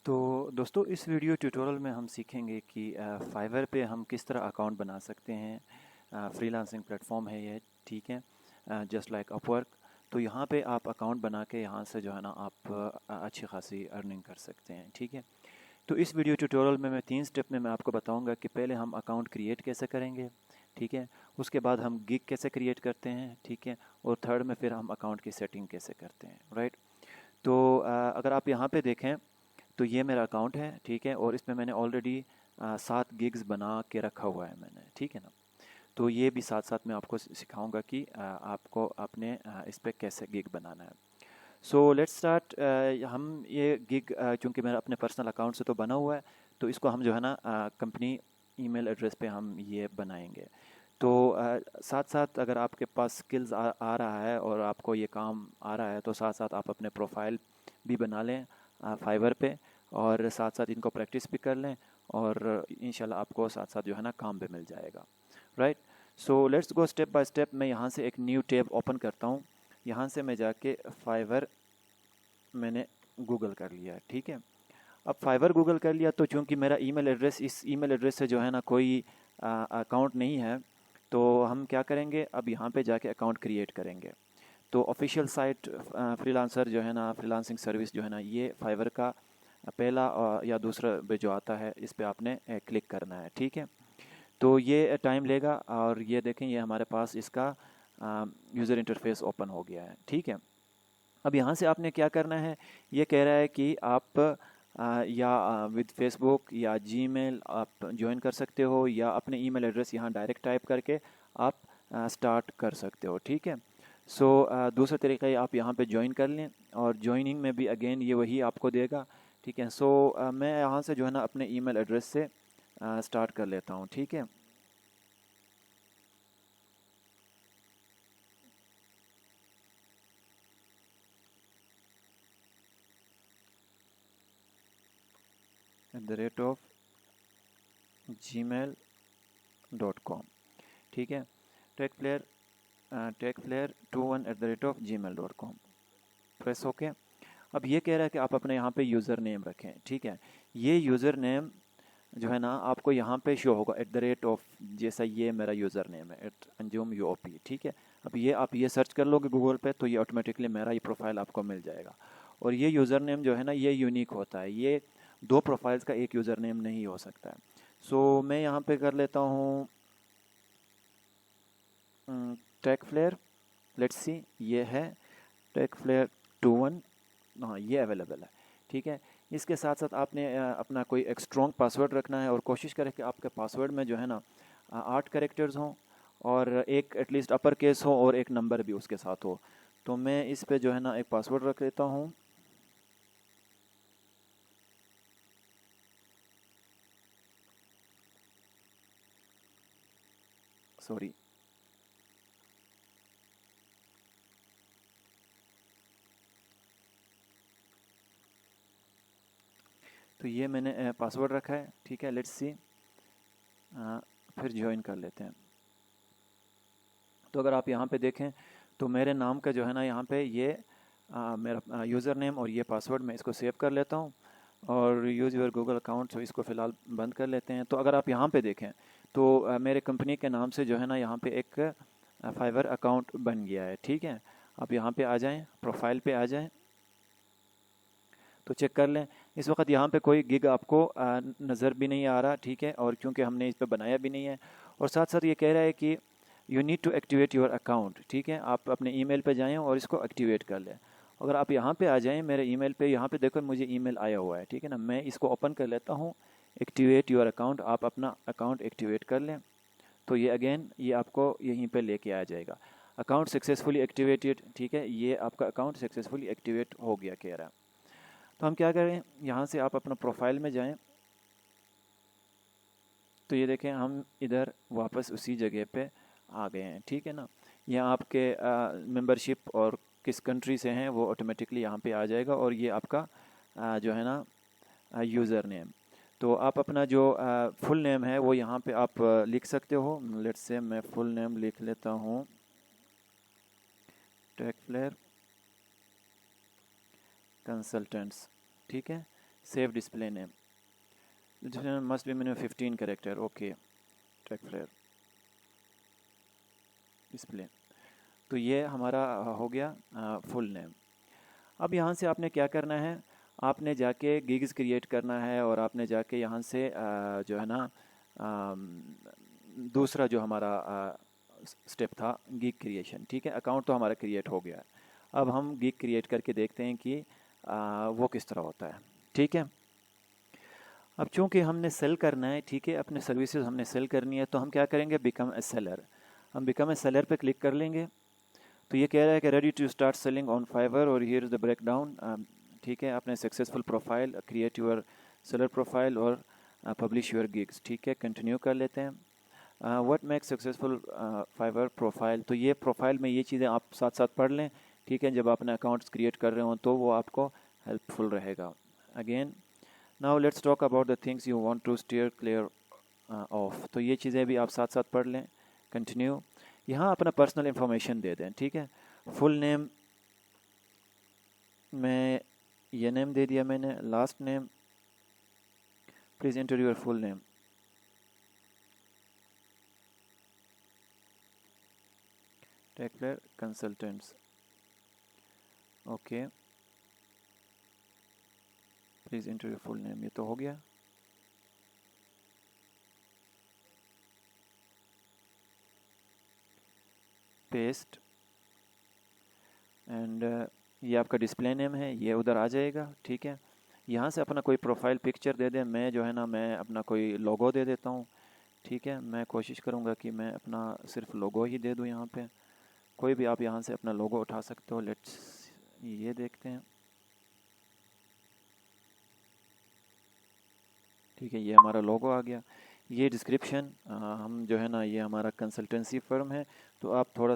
तो दोस्तों इस वीडियो ट्यूटोरियल में हम सीखेंगे कि फाइवर पे हम किस तरह अकाउंट बना सकते हैं। फ्रीलांसिंग प्लेटफॉर्म है ये, ठीक है, जस्ट लाइक अपवर्क। तो यहाँ पे आप अकाउंट बना के यहाँ से जो है ना आप अच्छी खासी अर्निंग कर सकते हैं, ठीक है। तो इस वीडियो ट्यूटोरियल में मैं 3 स्टेप में मैं आपको बताऊंगा कि पहले हम अकाउंट क्रिएट कैसे करेंगे, ठीक है, उसके बाद हम गिग कैसे क्रिएट करते हैं, ठीक है, और थर्ड में फिर हम अकाउंट की सेटिंग कैसे करते हैं, राइट। तो अगर आप यहाँ पे देखें तो ये मेरा अकाउंट है, ठीक है, और इसमें मैंने ऑलरेडी 7 गिग्स बना के रखा हुआ है मैंने, ठीक है ना। तो ये भी साथ साथ मैं आपको सिखाऊंगा कि आपको अपने इस पर कैसे गिग बनाना है। So let's start. हम ये गिग चूँकि मेरा अपने पर्सनल अकाउंट से तो बना हुआ है, तो इसको हम जो है ना कंपनी ईमेल एड्रेस पे हम ये बनाएंगे। तो साथ साथ अगर आपके पास स्किल्स आ रहा है और आपको ये काम आ रहा है, तो साथ साथ आप अपने प्रोफाइल भी बना लें फाइवर पे, और साथ साथ इनको प्रैक्टिस भी कर लें, और इंशाल्लाह आपको साथ साथ जो है ना काम भी मिल जाएगा, right. So let's go step by step. मैं यहाँ से एक न्यू टैब ओपन करता हूँ। यहाँ से मैं जाके फाइवर मैंने गूगल कर लिया है, ठीक है। अब फाइवर गूगल कर लिया, तो चूंकि मेरा ईमेल एड्रेस इस ईमेल एड्रेस से जो है ना कोई अकाउंट नहीं है, तो हम क्या करेंगे, अब यहाँ पे जाके अकाउंट क्रिएट करेंगे। तो ऑफिशियल साइट फ्रीलांसर जो है ना, फ्रीलांसिंग सर्विस जो है ना, ये फाइवर का पहला या दूसरा पे जो आता है, इस पे आपने क्लिक करना है, ठीक है। तो ये टाइम लेगा, और ये देखें ये हमारे पास इसका यूज़र इंटरफेस ओपन हो गया है, ठीक है। अब यहाँ से आपने क्या करना है, ये कह रहा है कि आप या विद फेसबुक या जीमेल आप ज्वाइन कर सकते हो, या अपने ईमेल एड्रेस यहाँ डायरेक्ट टाइप करके आप स्टार्ट कर सकते हो, ठीक है। सो दूसरा तरीका ये आप यहाँ पे ज्वाइन कर लें, और ज्वाइनिंग में भी अगेन ये वही आपको देगा, ठीक है। सो मैं यहाँ से जो है ना अपने ईमेल एड्रेस से स्टार्ट कर लेता हूँ, ठीक है। @gmail.com, ठीक है। Tech flare 21@gmail.com, press okay. अब ये कह रहा है कि आप अपने यहाँ पे यूज़र नेम रखें, ठीक है। ये यूज़र नेम जो है ना आपको यहाँ पे शो होगा @ जैसा ये मेरा यूज़र नेम है @anjum UOP, ठीक है। अब ये आप ये सर्च कर लोगे गूगल पे, तो ये ऑटोमेटिकली मेरा ये प्रोफाइल आपको मिल जाएगा। और ये यूज़र नेम जो है ना ये यूनिक होता है, ये 2 प्रोफाइल्स का एक यूज़र नेम नहीं हो सकता है। सो मैं यहाँ पे कर लेता हूँ टेक फ्लेयर, लेट्स सी, ये है टेक फ्लेयर 21, हाँ ये अवेलेबल है, ठीक है। इसके साथ साथ आपने अपना कोई एक स्ट्रॉन्ग पासवर्ड रखना है, और कोशिश करें कि आपके पासवर्ड में जो है ना 8 कैरेक्टर्स हों, और एक एटलीस्ट अपर केस हो, और एक नंबर भी उसके साथ हो। तो मैं इस पे जो है ना एक पासवर्ड रख लेता हूँ। सॉरी, तो ये मैंने पासवर्ड रखा है, ठीक है। लेट्स सी, फिर ज्वाइन कर लेते हैं। तो अगर आप यहाँ पे देखें, तो मेरे नाम का जो है ना यहाँ पे ये मेरा यूज़र नेम और ये पासवर्ड, मैं इसको सेव कर लेता हूँ। और यूज़ योर गूगल अकाउंट, तो इसको फ़िलहाल बंद कर लेते हैं। तो अगर आप यहाँ पे देखें, तो मेरे कंपनी के नाम से जो है ना यहाँ पे एक फाइवर अकाउंट बन गया है, ठीक है। आप यहाँ पे आ जाएं, प्रोफाइल पे आ जाएं, तो चेक कर लें। इस वक्त यहाँ पे कोई गिग आपको नज़र भी नहीं आ रहा, ठीक है, और क्योंकि हमने इस पर बनाया भी नहीं है। और साथ साथ ये कह रहा है कि you need to activate your account, ठीक है। आप अपने ईमेल पे जाएं और इसको एक्टिवेट कर लें। अगर आप यहाँ पे आ जाएं मेरे ईमेल पे, यहाँ पे देखो मुझे ईमेल आया हुआ है, ठीक है ना। मैं इसको ओपन कर लेता हूँ, एक्टिवेट योर अकाउंट, आप अपना अकाउंट एक्टिवेट कर लें। तो ये अगेन ये आपको यहीं पे लेके आ जाएगा, अकाउंट सक्सेसफुली एक्टिवेटेड, ठीक है। ये आपका अकाउंट सक्सेसफुली एक्टिवेट हो गया कह रहा है। तो हम क्या करें, यहाँ से आप अपना प्रोफाइल में जाएं, तो ये देखें हम इधर वापस उसी जगह पे आ गए हैं, ठीक है ना। यहाँ आपके मेंबरशिप और किस कंट्री से हैं वो ऑटोमेटिकली यहाँ पे आ जाएगा, और ये आपका जो है ना यूज़र नेम। तो आप अपना जो फुल नेम है वो यहाँ पे आप लिख सकते हो। लेट्स से मैं फुल नेम लिख लेता हूँ, टेक फ्लेयर कंसल्टेंट्स, ठीक है। Save display name, must be minimum 15 character, okay, track flare display. तो ये हमारा हो गया फुल नेम। अब यहाँ से आपने क्या करना है, आपने जाके गिग्स क्रिएट करना है और आपने जाके यहाँ से जो है ना दूसरा जो हमारा स्टेप था गिग क्रिएशन, ठीक है। अकाउंट तो हमारा क्रिएट हो गया है, अब हम गिग क्रिएट करके देखते हैं कि वो किस तरह होता है, ठीक है। अब चूंकि हमने सेल करना है, ठीक है, अपने सर्विसेज हमने सेल करनी है, तो हम क्या करेंगे, बिकम ए सेलर। हम बिकम ए सेलर पे क्लिक कर लेंगे। तो ये कह रहा है कि ready to start selling on Fiverr और हियर इज़ द ब्रेकडाउन, ठीक है। अपने successful profile, create your seller profile और पब्लिश योर गिग्स, ठीक है। कंटिन्यू कर लेते हैं। What makes successful Fiverr profile, तो ये प्रोफाइल में ये चीज़ें आप साथ साथ पढ़ लें, ठीक है। जब अपने अकाउंट्स क्रिएट कर रहे हो तो वो आपको हेल्पफुल रहेगा। Again now let's talk about the things you want to steer clear of, तो ये चीज़ें भी आप साथ साथ पढ़ लें। कंटिन्यू, यहाँ अपना पर्सनल इन्फॉर्मेशन दे दें, ठीक है। फुल नेम में ये नेम दे दिया मैंने, last name, please enter your full name, टेक्लर consultants, okay, please enter your full name, ये तो हो गया। पेस्ट एंड ये आपका डिस्प्ले नेम है, ये उधर आ जाएगा, ठीक है। यहाँ से अपना कोई प्रोफाइल पिक्चर दे दें, मैं जो है ना मैं अपना कोई लोगो दे देता हूँ, ठीक है। मैं कोशिश करूँगा कि मैं अपना सिर्फ लोगो ही दे दूँ यहाँ पे, कोई भी आप यहाँ से अपना लोगो उठा सकते हो। लेट्स ये देखते हैं, ठीक है, ये हमारा लोगो आ गया। ये डिस्क्रिप्शन हम जो है ना, ये हमारा कंसल्टेंसी फर्म है, तो आप थोड़ा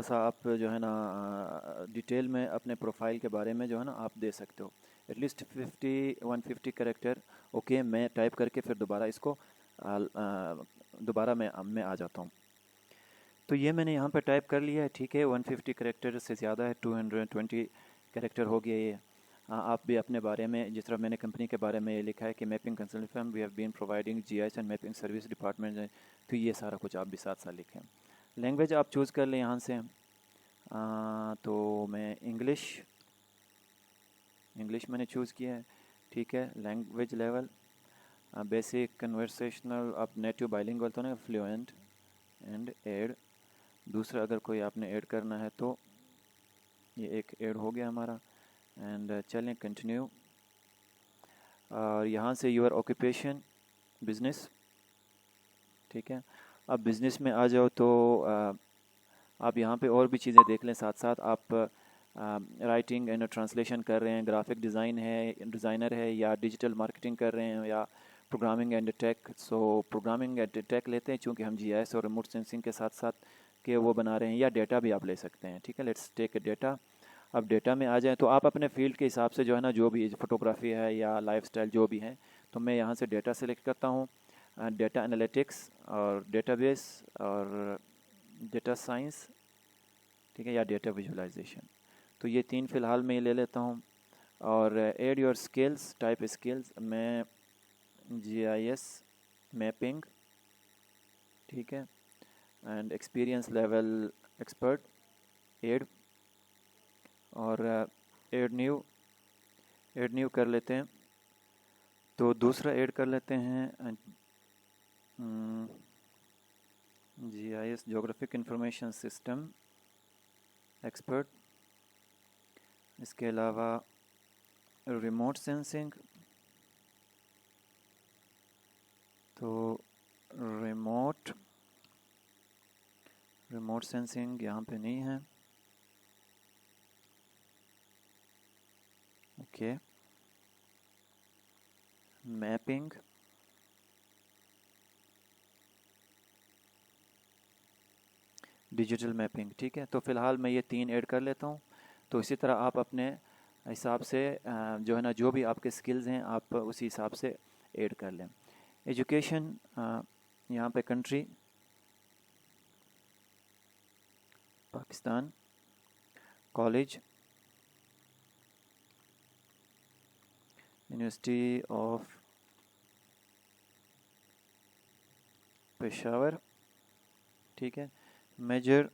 सा आप जो है ना डिटेल में अपने प्रोफाइल के बारे में जो है ना आप दे सकते हो। At least 150 character, okay. मैं टाइप करके फिर दोबारा इसको दोबारा मैं आ जाता हूँ। तो ये मैंने यहाँ पे टाइप कर लिया है, ठीक है। 150 कैरेक्टर से ज़्यादा है, 220 कैरेक्टर हो गया ये। आप भी अपने बारे में, जिस तरह मैंने कंपनी के बारे में ये लिखा है कि mapping consultant firm, we have been providing GIS and mapping service department, तो ये सारा कुछ आप भी साथ साथ लिखें। लैंग्वेज आप चूज़ कर लें यहाँ से, तो मैं इंग्लिश मैंने चूज़ किया है, ठीक है। लैंग्वेज लेवल बेसिक, कन्वर्सेशनल, आप नेटिव बाइलिंगुअल तो नहीं, फ्लुएंट एंड ऐड। दूसरा अगर कोई आपने ऐड करना है तो ये एक ऐड हो गया हमारा। एंड चलें कंटिन्यू, और यहाँ से यूर ऑक्यूपेशन बिजनेस, ठीक है। अब बिज़नेस में आ जाओ तो आप यहाँ पे और भी चीज़ें देख लें साथ साथ। आप राइटिंग एंड ट्रांसलेशन कर रहे हैं, ग्राफिक डिज़ाइनर है, या डिजिटल मार्केटिंग कर रहे हैं, या programming and tech. So programming and tech लेते हैं, चूँकि हम जीआईएस और रिमोट सेंसिंग के साथ साथ के वो बना रहे हैं, या डेटा भी आप ले सकते हैं, ठीक है। Let's take data. अब डेटा में आ जाए तो आप अपने फील्ड के हिसाब से जो है ना, जो भी फोटोग्राफी है या लाइफस्टाइल जो भी है, तो मैं यहाँ से डेटा सेलेक्ट करता हूँ। डेटा एनालिटिक्स और डेटाबेस और डेटा साइंस, ठीक है, या डेटा विजुअलाइजेशन। तो ये तीन फ़िलहाल मैं ले लेता हूँ। और add your skills, type skills, मैं जीआईएस मैपिंग, ठीक है, and experience level expert, add. और ऐड न्यू कर लेते हैं। तो दूसरा ऐड कर लेते हैं GIS geographic information system expert. इसके अलावा रिमोट सेंसिंग, तो रिमोट सेंसिंग यहाँ पे नहीं है, ओके। मैपिंग, डिजिटल मैपिंग, ठीक है। तो फ़िलहाल मैं ये तीन ऐड कर लेता हूँ। तो इसी तरह आप अपने हिसाब से जो है ना, जो भी आपके स्किल्स हैं आप उसी हिसाब से ऐड कर लें। एजुकेशन, यहाँ पे country Pakistan, college university of Peshawar, ठीक है। Major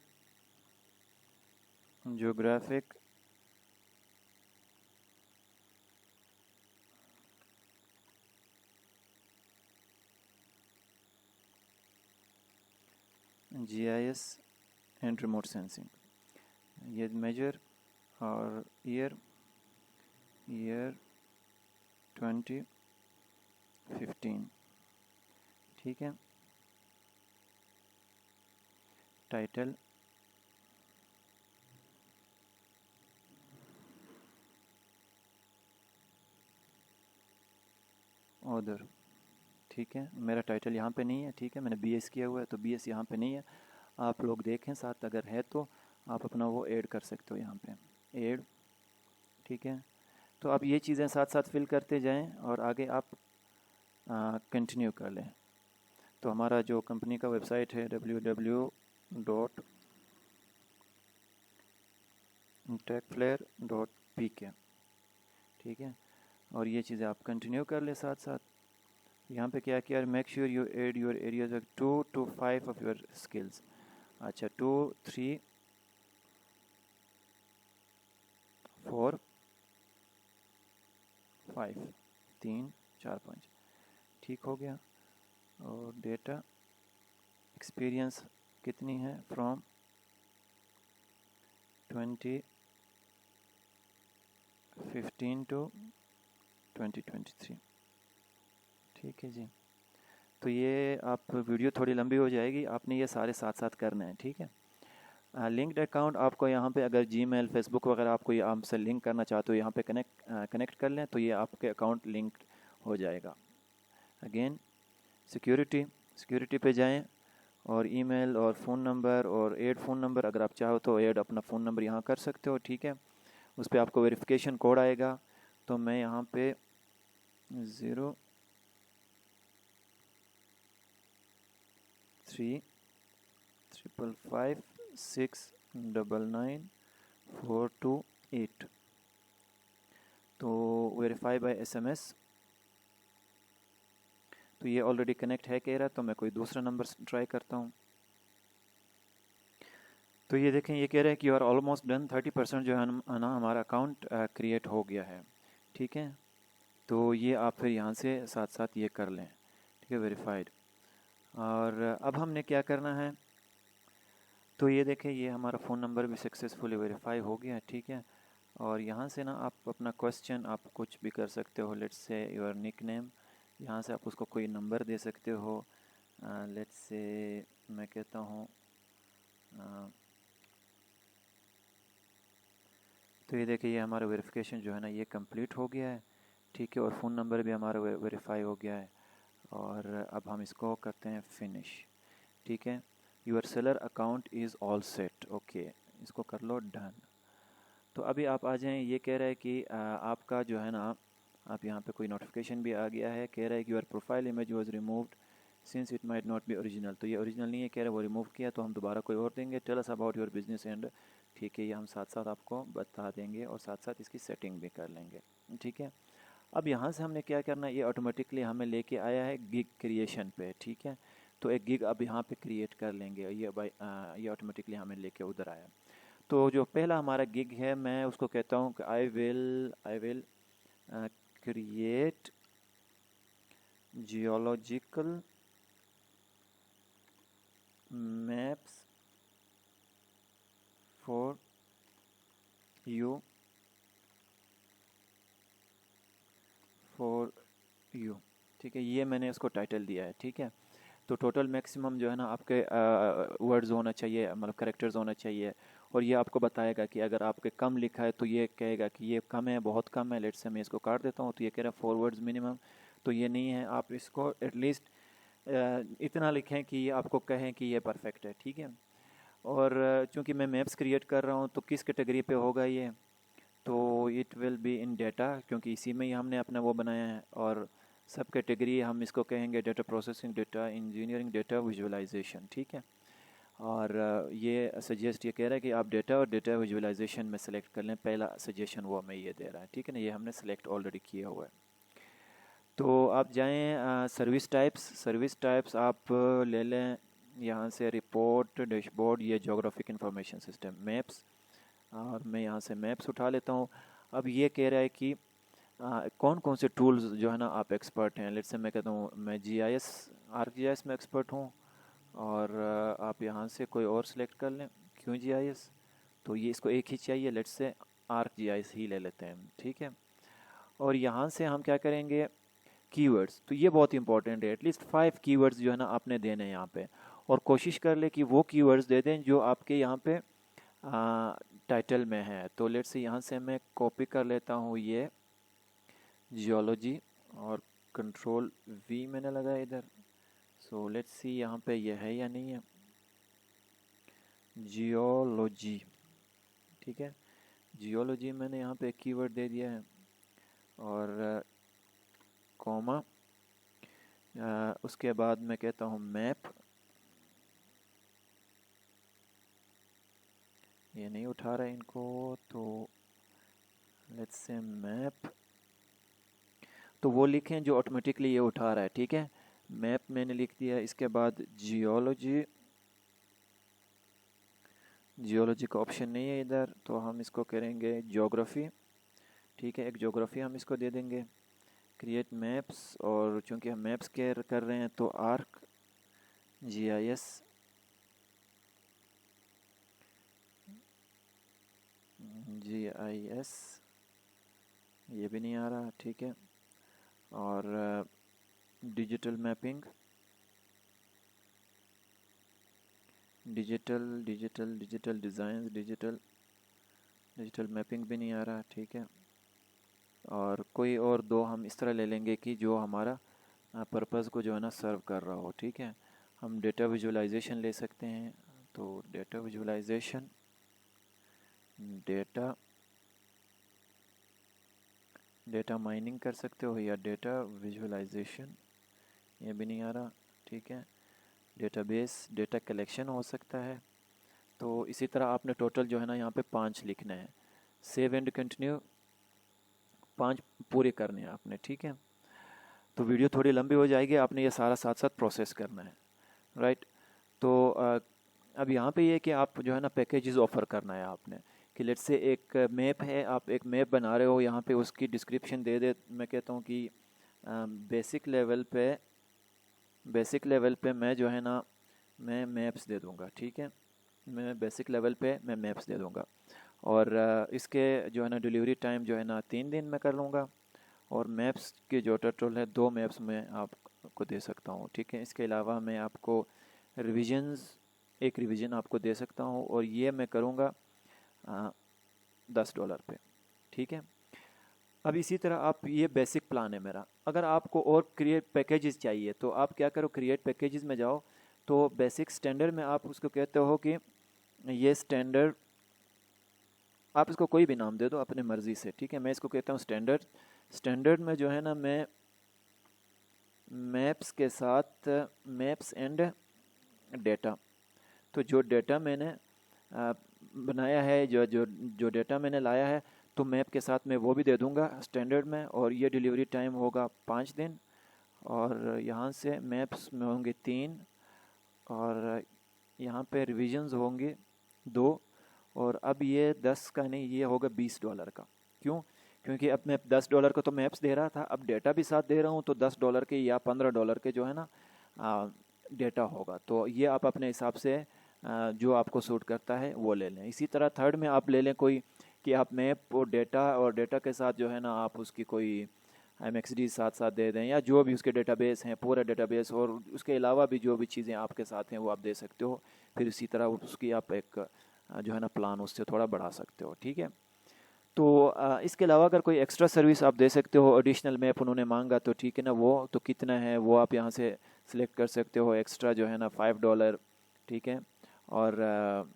geographic GIS and remote sensing, ये मेजर और ईयर 2015, ठीक है। टाइटल ऑदर, ठीक है। मेरा टाइटल यहाँ पे नहीं है, ठीक है। मैंने BS किया हुआ है तो BS यहाँ पे नहीं है। आप लोग देखें साथ, अगर है तो आप अपना वो ऐड कर सकते हो यहाँ पे, ऐड, ठीक है। तो आप ये चीज़ें साथ साथ फिल करते जाएं और आगे आप कंटिन्यू कर लें। तो हमारा जो कंपनी का वेबसाइट है www.techflare.pk, ठीक है। और ये चीज़ें आप कंटिन्यू कर लें साथ साथ। यहाँ पे क्या किया, make sure you add your areas of 2 to 5 of your skills. अच्छा, 2 3 4 5, 3 4 5, ठीक हो गया। और डेटा एक्सपीरियंस कितनी है, फ्रॉम 2015 to 2023, ठीक है जी। तो ये आप वीडियो थोड़ी लंबी हो जाएगी, आपने ये सारे साथ साथ करने हैं, ठीक है। लिंक्ड अकाउंट आपको यहाँ पे अगर जीमेल फेसबुक वगैरह आपको ये आपसे लिंक करना चाहते हो, यहाँ पे कनेक्ट कर लें तो ये आपके अकाउंट लिंक हो जाएगा। अगेन सिक्योरिटी पे जाएं और ईमेल और फ़ोन नंबर और ऐड फ़ोन नंबर, अगर आप चाहो तो ऐड अपना फ़ोन नंबर यहाँ कर सकते हो, ठीक है। उस पर आपको वेरिफिकेशन कोड आएगा, तो मैं यहाँ पे 035556999428, तो वेरीफाई बाय SMS। तो ये ऑलरेडी कनेक्ट है कह रहा, तो मैं कोई दूसरा नंबर ट्राई करता हूँ। तो ये देखें, ये कह रहा है कि यू आर ऑलमोस्ट डन, 30% जो है ना हमारा अकाउंट क्रिएट हो गया है, ठीक है। तो ये आप फिर यहाँ से साथ साथ ये कर लें, ठीक है, वेरीफाइड। और अब हमने क्या करना है, तो ये देखें, ये हमारा फ़ोन नंबर भी सक्सेसफुली वेरीफाई हो गया है, ठीक है। और यहाँ से ना आप अपना क्वेश्चन आप कुछ भी कर सकते हो, let's say your nick name, यहाँ से आप उसको कोई नंबर दे सकते हो। लेट्स से मैं कहता हूँ, तो ये देखिए, ये हमारा वेरिफिकेशन जो है ना ये कंप्लीट हो गया है, ठीक है। और फ़ोन नंबर भी हमारा वेरीफाई हो गया है। और अब हम इसको करते हैं फिनिश, ठीक है। Your seller account is all set, okay, इसको कर लो डन। तो अभी आप आ जाएं, ये कह रहा है कि आपका जो है ना, आप यहाँ पे कोई नोटिफिकेशन भी आ गया है, कह रहा है कि your profile image was removed since it might not be original. तो ये ओरिजिनल नहीं है, कह रहा है वो रिमूव किया, तो हम दोबारा कोई और देंगे। Tell us about your business and, ठीक है, ये हम साथ साथ आपको बता देंगे और साथ साथ इसकी सेटिंग भी कर लेंगे, ठीक है। अब यहाँ से हमने क्या करना है, ये ऑटोमेटिकली हमें लेके आया है गिग क्रिएशन पे, ठीक है। तो एक गिग अब यहाँ पे क्रिएट कर लेंगे, ये ऑटोमेटिकली हमें लेके उधर आया। तो जो पहला हमारा गिग है, मैं उसको कहता हूँ कि I will create geological maps for you ठीक है। ये मैंने इसको टाइटल दिया है, ठीक है। तो टोटल मैक्सिमम जो है ना आपके वर्ड्स होना चाहिए, मतलब करेक्टर्स होना चाहिए। और ये आपको बताएगा कि अगर आपके कम लिखा है तो ये कहेगा कि ये कम है, बहुत कम है। लेट्स से मैं इसको काट देता हूँ, तो ये कह रहा है 4 वर्ड्स मिनिमम, तो ये नहीं है। आप इसको एटलीस्ट इतना लिखें कि ये आपको कहें कि ये परफेक्ट है, ठीक है। और चूँकि मैं मैप्स क्रिएट कर रहा हूँ तो किस कैटेगरी पे होगा ये, तो it will be in data, क्योंकि इसी में ही हमने अपना वो बनाया है। और सब कैटेगरी हम इसको कहेंगे data processing, data engineering, data visualisation, ठीक है। और ये सजेस्ट ये कह रहा है कि आप डेटा और डेटा विजुअलाइजेशन में सेलेक्ट कर लें, पहला सजेशन वो हमें ये दे रहा है, ठीक है ना। ये हमने सेलेक्ट ऑलरेडी किया हुआ है। तो आप जाएं सर्विस टाइप्स आप ले लें यहाँ से, रिपोर्ट, डैशबोर्ड, ये जोग्राफिक इंफॉर्मेशन सिस्टम, मैप्स, और मैं यहाँ से मैप्स उठा लेता हूँ। अब ये कह रहा है कि कौन कौन से टूल्स जो है ना आप एक्सपर्ट हैं। लेट्स से मैं कहता हूँ मैं जीआईएस, आर्कजीआईएस में एक्सपर्ट हूँ, और आप यहाँ से कोई और सिलेक्ट कर लें, क्यों जीआईएस, तो ये इसको एक ही चाहिए, लेट्स से आर्कजीआईएस ही ले लेते हैं, ठीक है। और यहाँ से हम क्या करेंगे, कीवर्ड्स, तो ये बहुत इंपॉर्टेंट है, एटलीस्ट 5 कीवर्ड्स जो है ना आपने देने हैं यहाँ पे, और कोशिश कर ले कि वो कीवर्ड्स दे दें जो आपके यहाँ पे टाइटल में है। तो लेट्स से यहाँ से मैं कॉपी कर लेता हूँ ये जियोलॉजी, और कंट्रोल वी मैंने लगाया इधर। सो लेट्स सी यहाँ पे ये है या नहीं है, जियोलॉजी, ठीक है। जियोलॉजी मैंने यहाँ पे एक कीवर्ड दे दिया है, और कॉमा, उसके बाद मैं कहता हूँ मैप, ये नहीं उठा रहा है इनको, तो लेट्स से मैप, तो वो लिखें जो ऑटोमेटिकली ये उठा रहा है, ठीक है। मैप मैंने लिख दिया, इसके बाद जियोलॉजी, जियोलॉजी का ऑप्शन नहीं है इधर, तो हम इसको करेंगे ज्योग्राफी, ठीक है, एक ज्योग्राफी हम इसको दे देंगे। क्रिएट मैप्स, और चूंकि हम मैप्स केयर कर रहे हैं तो आर्क जीआईएस, जीआईएस, ये भी नहीं आ रहा, ठीक है। और digital mapping, digital digital digital design, digital mapping भी नहीं आ रहा, ठीक है। और कोई और दो हम इस तरह ले लेंगे कि जो हमारा पर्पज़ को जो है ना सर्व कर रहा हो, ठीक है। हम डेटा विजुअलाइजेशन ले सकते हैं, तो डेटा विजुअलाइजेशन, डेटा माइनिंग कर सकते हो, या डेटा विजुअलाइजेशन, ये भी नहीं आ रहा, ठीक है। डेटाबेस, डेटा कलेक्शन हो सकता है। तो इसी तरह आपने टोटल जो है ना यहाँ पे 5 लिखना है, सेव एंड कंटिन्यू, 5 पूरे करने हैं आपने, ठीक है। तो वीडियो थोड़ी लंबी हो जाएगी, आपने ये सारा साथ साथ प्रोसेस करना है, राइट। तो अब यहाँ पे ये कि आप जो है ना पैकेजेस ऑफ़र करना है आपने, कि लेट्स से एक मैप है, आप एक मैप बना रहे हो, यहाँ पे उसकी डिस्क्रिप्शन दे दे, मैं कहता हूँ कि बेसिक लेवल पे मैं जो है ना मैं मैप्स दे दूँगा, ठीक है। मैं बेसिक लेवल पे मैं मैप्स दे दूँगा, और इसके जो है ना डिलीवरी टाइम जो है ना 3 दिन में कर लूँगा, और मैप्स के जो टोटल है 2 मैप्स मैं आपको दे सकता हूँ, ठीक है। इसके अलावा मैं आपको रिविजन्स, एक रिवीजन आपको दे सकता हूँ, और ये मैं करूँगा $10 पे, ठीक है। अब इसी तरह आप, ये बेसिक प्लान है मेरा। अगर आपको और क्रिएट पैकेजेस चाहिए तो आप क्या करो, क्रिएट पैकेजेस में जाओ, तो बेसिक स्टैंडर्ड में आप उसको कहते हो कि ये स्टैंडर्ड, आप इसको कोई भी नाम दे दो अपने मर्ज़ी से, ठीक है। मैं इसको कहता हूँ स्टैंडर्ड। स्टैंडर्ड में जो है ना मैं मैप्स के साथ मैप्स एंड डेटा, तो जो डेटा मैंने बनाया है, जो डेटा मैंने लाया है, तो मैप के साथ मैं वो भी दे दूंगा स्टैंडर्ड में, और ये डिलीवरी टाइम होगा 5 दिन, और यहाँ से मैप्स में होंगे 3, और यहाँ पे रिविजन्स होंगे 2, और अब ये 10 का नहीं, ये होगा $20 का। क्यों? क्योंकि अब मैं $10 का तो मैप्स दे रहा था, अब डेटा भी साथ दे रहा हूँ, तो $10 के या $15 के जो है ना डेटा होगा। तो ये आप अपने हिसाब से जो आपको सूट करता है वो ले लें। इसी तरह थर्ड में आप ले लें कोई, कि आप मैप और डेटा के साथ जो है ना आप उसकी कोई MXD साथ साथ दे दें, या जो भी उसके डेटाबेस हैं, पूरा डेटाबेस, और उसके अलावा भी जो भी चीज़ें आपके साथ हैं वो आप दे सकते हो। फिर इसी तरह उसकी आप एक जो है ना प्लान उससे थोड़ा बढ़ा सकते हो, ठीक है। तो इसके अलावा अगर कोई एक्स्ट्रा सर्विस आप दे सकते हो, एडिशनल मैप उन्होंने मांगा तो ठीक है ना, वो तो कितना है वो आप यहाँ से सिलेक्ट कर सकते हो, एक्स्ट्रा जो है ना $5, ठीक है। और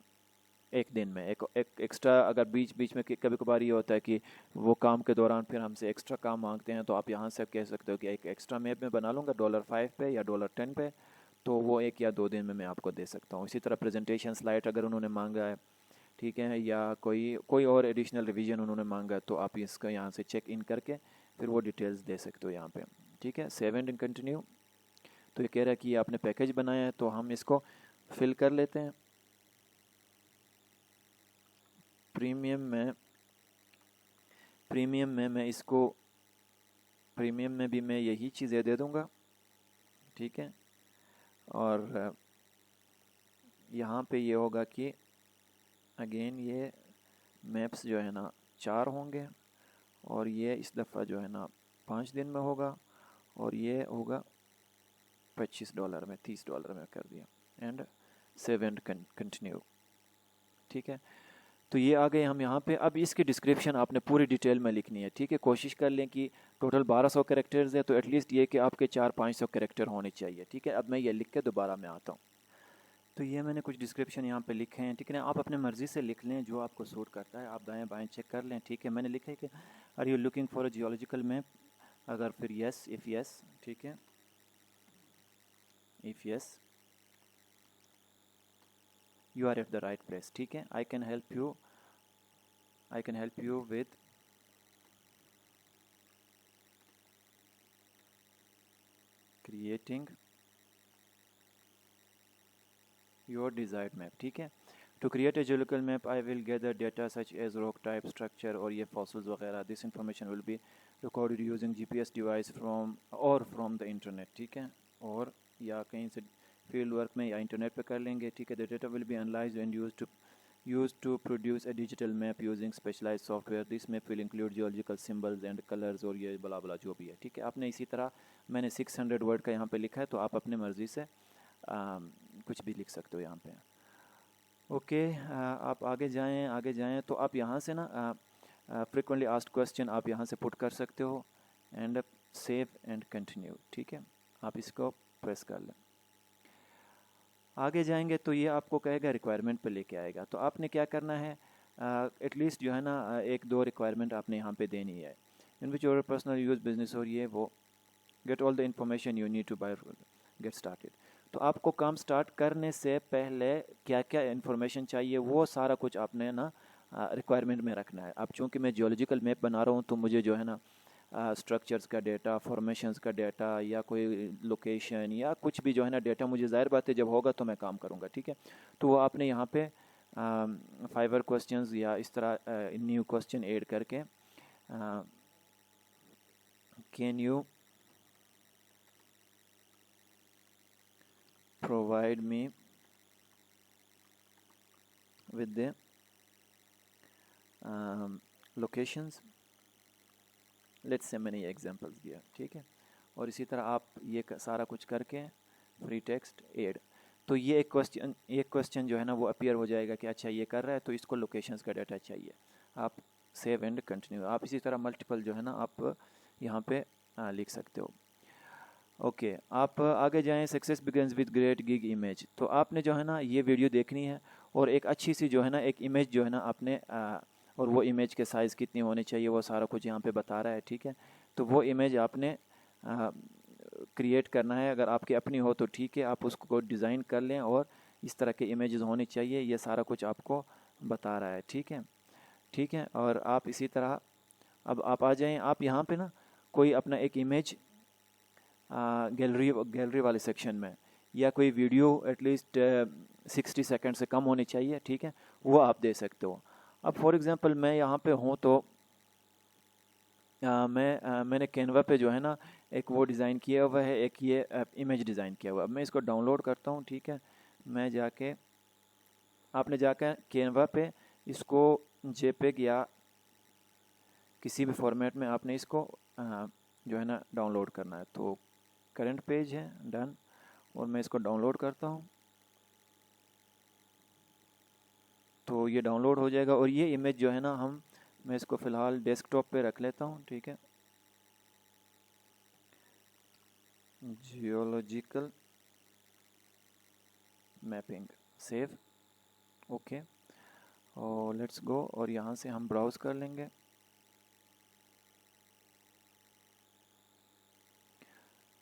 एक दिन में एक एक्स्ट्रा, अगर बीच बीच में कभी कभार ये होता है कि वो काम के दौरान फिर हमसे एक्स्ट्रा काम मांगते हैं, तो आप यहाँ से कह सकते हो कि एक एक्स्ट्रा मैप में बना लूँगा $5 पे या $10 पे, तो वो 1 या 2 दिन में मैं आपको दे सकता हूँ। इसी तरह प्रेजेंटेशन स्लाइड अगर उन्होंने मांगा है, ठीक है, या कोई और एडिशनल रिवीजन उन्होंने मांगा, तो आप इसका यहाँ से चेक इन करके फिर वो डिटेल्स दे सकते हो यहाँ पे, ठीक है। ठीक है, सेव एंड कंटिन्यू। तो ये कह रहा है कि ये आपने पैकेज बनाया है, तो हम इसको फिल कर लेते हैं। प्रीमियम में मैं इसको प्रीमियम में भी मैं यही चीज़ें दे दूंगा, ठीक है। और यहाँ पे ये होगा कि अगेन ये मैप्स जो है ना 4 होंगे, और ये इस दफ़ा जो है ना 5 दिन में होगा, और ये होगा $25 में, $30 में कर दिया, एंड सेव एंड कंटिन्यू, ठीक है। तो ये आ गए हम यहाँ पे। अब इसकी डिस्क्रिप्शन आपने पूरी डिटेल में लिखनी है, ठीक है। कोशिश कर लें कि टोटल 1200 कैरेक्टर्स है, तो एटलीस्ट ये कि आपके 400-500 कैरेक्टर होने चाहिए, ठीक है। अब मैं ये लिख के दोबारा मैं आता हूँ। तो ये मैंने कुछ डिस्क्रिप्शन यहाँ पे लिखे हैं, ठीक है ना। आप अपने मर्ज़ी से लिख लें जो आपको सूट करता है, आप दाएं बाएं चेक कर लें, ठीक है। मैंने लिखा है कि are you looking for a geological map, अगर फिर यस, इफ़ यस, ठीक है, if yes you are at the right place, ठीक है। I can help you with creating your desired map, ठीक है। To create a geological map I will gather data such as rock type, structure, और ये fossils वगैरह। This information will be recorded using GPS device from the internet, ठीक है, और या कहीं से फील्ड वर्क में या इंटरनेट पे कर लेंगे, ठीक है। The data will be analysed and used to produce a digital map using specialized software. This map will include geological symbols and colors, और ये बला बला जो भी है, ठीक है। आपने इसी तरह मैंने 600 वर्ड का यहाँ पे लिखा है, तो आप अपने मर्ज़ी से कुछ भी लिख सकते हो यहाँ पे। ओके, आप आगे जाएं तो आप यहाँ से ना फ्रिक्वेंटली आस्क्ड क्वेश्चन आप यहाँ से पुट कर सकते हो, एंड सेव एंड कंटिन्यू, ठीक है। आप इसको प्रेस कर लें। आगे जाएंगे तो ये आपको कहेगा रिक्वायरमेंट पे लेके आएगा। तो आपने क्या करना है, एटलीस्ट जो है ना 1-2 रिक्वायरमेंट आपने यहाँ पे देनी है। In which your personal use business, और ये वो get all the information you need to by get started. तो आपको काम स्टार्ट करने से पहले क्या क्या इन्फॉर्मेशन चाहिए वो सारा कुछ आपने ना रिक्वायरमेंट में रखना है। अब चूँकि मैं जियोलॉजिकल मैप बना रहा हूँ, तो मुझे जो है ना स्ट्रक्चर्स का डेटा, फॉर्मेशंस का डेटा, या कोई लोकेशन या कुछ भी जो है ना डेटा, मुझे ज़ाहिर बात है जब होगा तो मैं काम करूँगा, ठीक है। तो वो आपने यहाँ पे फाइवर क्वेश्चंस या इस तरह न्यू क्वेश्चन ऐड करके can you provide me with the locations, let's say मैंने ये एग्जांपल्स दिया, ठीक है। और इसी तरह आप ये सारा कुछ करके फ्री टेक्स्ट ऐड, तो ये एक क्वेश्चन जो है ना वो अपीयर हो जाएगा कि अच्छा ये कर रहा है तो इसको लोकेशंस का डाटा चाहिए। आप सेव एंड कंटिन्यू, आप इसी तरह मल्टीपल जो है ना आप यहाँ पे लिख सकते हो। ओके, आप आगे जाएं। Success begins with great gig image. तो आपने जो है ना ये वीडियो देखनी है, और एक अच्छी सी जो है ना एक इमेज जो है ना आपने और वो इमेज के साइज़ कितनी होनी चाहिए वो सारा कुछ यहाँ पे बता रहा है, ठीक है। तो वो इमेज आपने क्रिएट करना है। अगर आपकी अपनी हो तो ठीक है, आप उसको डिज़ाइन कर लें, और इस तरह के इमेजेस होनी चाहिए, ये सारा कुछ आपको बता रहा है, ठीक है, ठीक है। और आप इसी तरह अब आप आ जाएं, आप यहाँ पे ना कोई अपना एक इमेज गैलरी वाले सेक्शन में, या कोई वीडियो एटलीस्ट 60 सेकंड से कम होनी चाहिए, ठीक है, वो आप दे सकते हो। अब फॉर एग्जांपल मैं यहाँ पे हूँ, तो मैंने कैनवा पे जो है ना एक वो डिज़ाइन किया हुआ है, एक ये इमेज डिज़ाइन किया हुआ है। अब मैं इसको डाउनलोड करता हूँ, ठीक है। मैं जाके आपने जाकर कैनवा पे इसको जेपेग या किसी भी फॉर्मेट में आपने इसको जो है ना डाउनलोड करना है। तो करंट पेज है, डन, और मैं इसको डाउनलोड करता हूँ, तो ये डाउनलोड हो जाएगा। और ये इमेज जो है ना मैं इसको फ़िलहाल डेस्कटॉप पे रख लेता हूँ, ठीक है। जियोलॉजिकल मैपिंग, सेव, ओके, और लेट्स गो, और यहाँ से हम ब्राउज़ कर लेंगे।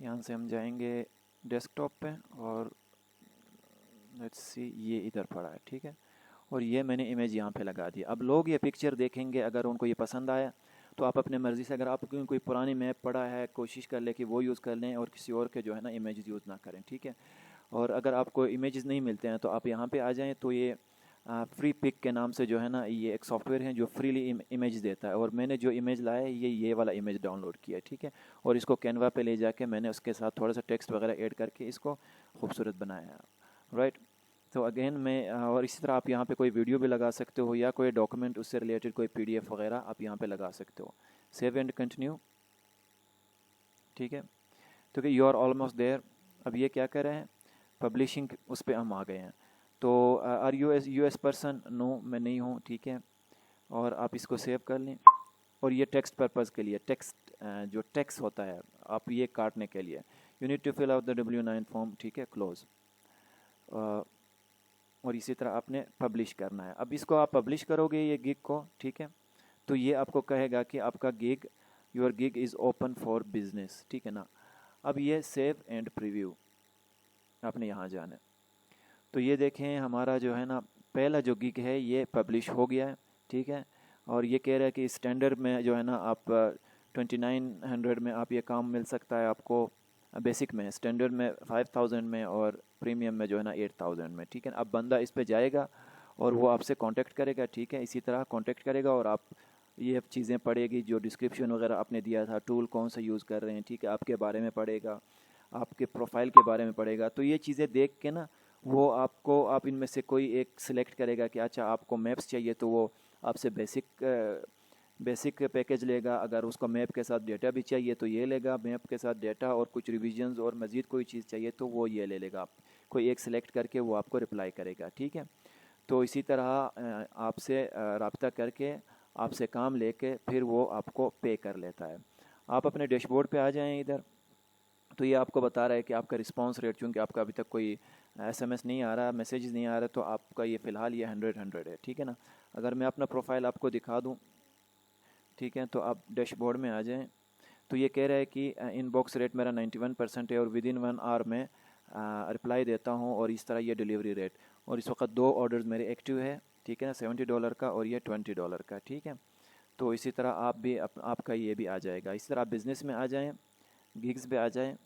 यहाँ से हम जाएंगे डेस्कटॉप पे, और लेट्स सी ये इधर पड़ा है, ठीक है। और ये मैंने इमेज यहाँ पे लगा दी। अब लोग ये पिक्चर देखेंगे, अगर उनको ये पसंद आया तो आप अपने मर्ज़ी से, अगर आप कोई पुरानी मैप पड़ा है, कोशिश कर ले कि वो यूज़ कर लें और किसी और के जो है ना इमेजेस यूज़ ना करें, ठीक है। और अगर आपको इमेजेस नहीं मिलते हैं तो आप यहाँ पे आ जाएं। तो ये फ्री पिक के नाम से जो है ना ये एक सॉफ्टवेयर है जो फ्रीली इमेज देता है, और मैंने जो इमेज लाया है ये वाला इमेज डाउनलोड किया है, ठीक है। और इसको कैनवा पे ले जाके मैंने उसके साथ थोड़ा सा टेक्स्ट वगैरह ऐड करके इसको खूबसूरत बनाया है, राइट। तो अगेन मैं और इसी तरह आप यहाँ पे कोई वीडियो भी लगा सकते हो या कोई डॉक्यूमेंट उससे रिलेटेड कोई PDF वगैरह आप यहाँ पे लगा सकते हो। सेव एंड कंटिन्यू, ठीक है। तो कि यू आर ऑलमोस्ट देयर। अब ये क्या कर रहे हैं, पब्लिशिंग, उस पर हम आ गए हैं। तो आर US पर्सन, नो मैं नहीं हूँ, ठीक है। और आप इसको सेव कर लें। और ये टेक्स्ट पर्पज़ के लिए, टेक्स्ट जो टेक्स्ट होता है आप ये काटने के लिए, you need to fill out the W9 form, ठीक है, क्लोज। और इसी तरह आपने पब्लिश करना है। अब इसको आप पब्लिश करोगे ये गिग को, ठीक है। तो ये आपको कहेगा कि आपका gig, your gig is open for business, ठीक है ना। अब ये सेव एंड प्रीव्यू आपने यहाँ जाना है। तो ये देखें हमारा जो है ना पहला जो गिग है ये पब्लिश हो गया है, ठीक है। और ये कह रहा है कि स्टैंडर्ड में जो है ना आप 2900 में आप ये काम मिल सकता है आपको, बेसिक में, स्टैंडर्ड में 5000 में, और प्रीमियम में जो है ना 8000 में, ठीक है। अब बंदा इस पे जाएगा और वो आपसे कांटेक्ट करेगा, ठीक है। इसी तरह कांटेक्ट करेगा और आप ये चीज़ें पढ़ेगी जो डिस्क्रिप्शन वगैरह आपने दिया था, टूल कौन सा यूज़ कर रहे हैं, ठीक है, आपके बारे में पढ़ेगा, आपके प्रोफाइल के बारे में पढ़ेगा। तो ये चीज़ें देख के ना वो आपको, आप इनमें से कोई एक सिलेक्ट करेगा कि अच्छा आपको मैप्स चाहिए तो वो आपसे बेसिक पैकेज लेगा। अगर उसको मैप के साथ डेटा भी चाहिए तो ये लेगा, मैप के साथ डेटा और कुछ रिविजन्स और मज़ीद कोई चीज़ चाहिए तो वो ये ले लेगा। आप कोई एक सिलेक्ट करके वो आपको रिप्लाई करेगा, ठीक है। तो इसी तरह आपसे रब्ता करके आपसे काम लेके फिर वो आपको पे कर लेता है। आप अपने डैशबोर्ड पे आ जाएं इधर। तो ये आपको बता रहा है कि आपका रिस्पांस रेट, चूँकि आपका अभी तक कोई SMS नहीं आ रहा, मैसेज नहीं आ रहा, तो आपका ये फ़िलहाल ये 100 है, ठीक है ना। अगर मैं अपना प्रोफाइल आपको दिखा दूँ, ठीक है, तो आप डैशबोर्ड में आ जाएं। तो ये कह रहा है कि इनबॉक्स रेट मेरा 91% है और विदिन 1 आवर में रिप्लाई देता हूँ, और इस तरह ये डिलीवरी रेट। और इस वक्त 2 ऑर्डर्स मेरे एक्टिव है, ठीक है ना, $70 का और ये $20 का, ठीक है। तो इसी तरह आप भी आपका ये भी आ जाएगा। इसी तरह आप बिज़नेस में आ जाएँ, गिग्स पे आ जाएँ।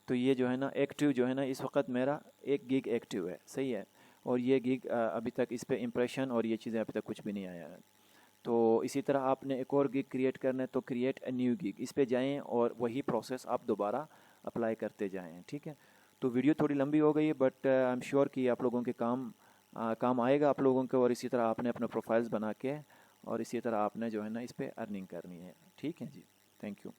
तो ये जो है ना एक्टिव जो है ना, इस वक्त मेरा एक गिग एक्टिव है, सही है। और ये गिग अभी तक इस पर इम्प्रेशन और ये चीज़ें अभी तक कुछ भी नहीं आया है। तो इसी तरह आपने एक और गिग क्रिएट करना है तो क्रिएट अ न्यू गिग, इस पे जाएं और वही प्रोसेस आप दोबारा अप्लाई करते जाएं, ठीक है। तो वीडियो थोड़ी लंबी हो गई है, बट आई एम श्योर कि आप लोगों के काम आएगा आप लोगों को। और इसी तरह आपने अपना प्रोफाइल्स बना के और इसी तरह आपने जो है ना इस पर अर्निंग करनी है, ठीक है जी। Thank you.